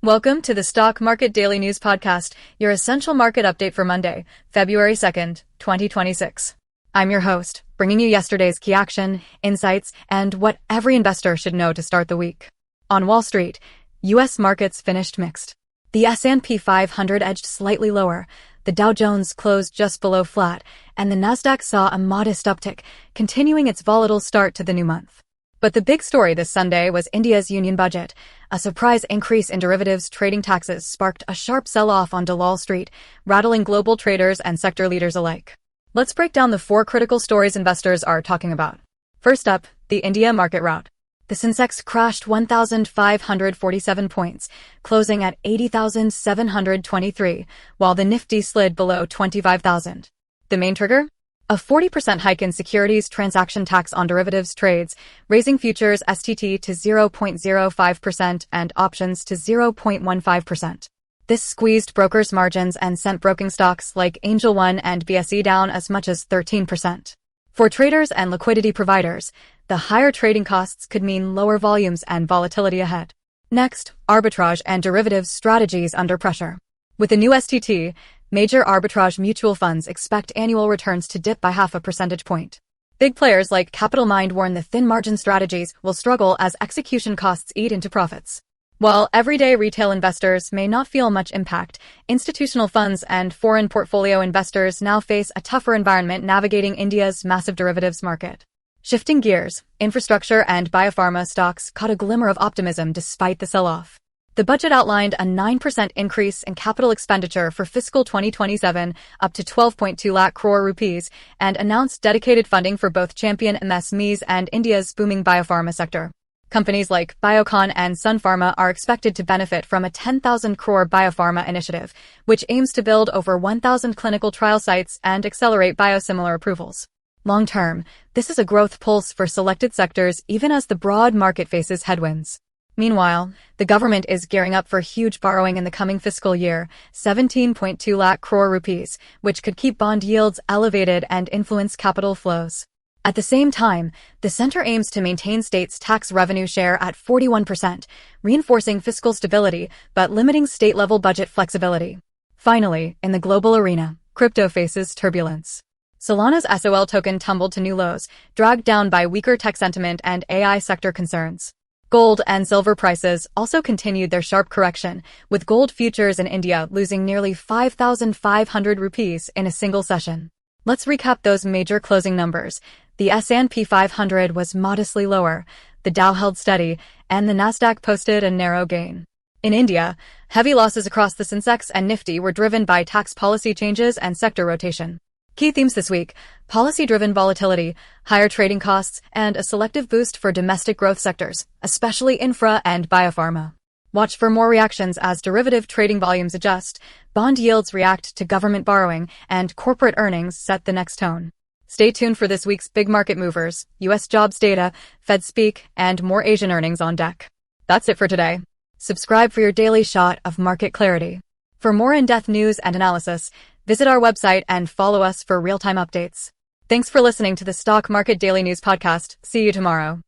Welcome to the Stock Market Daily News Podcast, your essential market update for Monday, February 2nd, 2026. I'm your host, bringing you yesterday's key action, insights, and what every investor should know to start the week. On Wall Street, U.S. markets finished mixed. The S&P 500 edged slightly lower, the Dow Jones closed just below flat, and the Nasdaq saw a modest uptick, continuing its volatile start to the new month. But the big story this Sunday was India's union budget. A surprise increase in derivatives trading taxes sparked a sharp sell-off on Dalal Street, rattling global traders and sector leaders alike. Let's break down the four critical stories investors are talking about. First up, the India market rout. The Sensex crashed 1,547 points, closing at 80,723, while the Nifty slid below 25,000. The main trigger? A 40% hike in Securities Transaction Tax on derivatives trades, raising futures STT to 0.05% and options to 0.15%. This squeezed brokers' margins and sent broking stocks like Angel One and BSE down as much as 13%. For traders and liquidity providers, the higher trading costs could mean lower volumes and volatility ahead. Next, arbitrage and derivatives strategies under pressure. With the new STT, major arbitrage mutual funds expect annual returns to dip by half a percentage point. Big players like Capital Mind warn the thin margin strategies will struggle as execution costs eat into profits. While everyday retail investors may not feel much impact, institutional funds and foreign portfolio investors now face a tougher environment navigating India's massive derivatives market. Shifting gears, infrastructure and biopharma stocks caught a glimmer of optimism despite the sell-off. The budget outlined a 9% increase in capital expenditure for fiscal 2027 up to 12.2 lakh crore rupees and announced dedicated funding for both champion MSMEs and India's booming biopharma sector. Companies like Biocon and Sun Pharma are expected to benefit from a 10,000 crore biopharma initiative, which aims to build over 1,000 clinical trial sites and accelerate biosimilar approvals. Long-term, this is a growth pulse for selected sectors even as the broad market faces headwinds. Meanwhile, the government is gearing up for huge borrowing in the coming fiscal year, 17.2 lakh crore rupees, which could keep bond yields elevated and influence capital flows. At the same time, the center aims to maintain states' tax revenue share at 41%, reinforcing fiscal stability but limiting state-level budget flexibility. Finally, in the global arena, crypto faces turbulence. Solana's SOL token tumbled to new lows, dragged down by weaker tech sentiment and AI sector concerns. Gold and silver prices also continued their sharp correction, with gold futures in India losing nearly 5,500 rupees in a single session. Let's recap those major closing numbers. The S&P 500 was modestly lower, the Dow held steady, and the Nasdaq posted a narrow gain. In India, heavy losses across the Sensex and Nifty were driven by tax policy changes and sector rotation. Key themes this week: policy-driven volatility, higher trading costs, and a selective boost for domestic growth sectors, especially infra and biopharma. Watch for more reactions as derivative trading volumes adjust, bond yields react to government borrowing, and corporate earnings set the next tone. Stay tuned for this week's big market movers, U.S. jobs data, Fed speak, and more Asian earnings on deck. That's it for today. Subscribe for your daily shot of market clarity. For more in-depth news and analysis, visit our website and follow us for real-time updates. Thanks for listening to the Stock Market Daily News Podcast. See you tomorrow.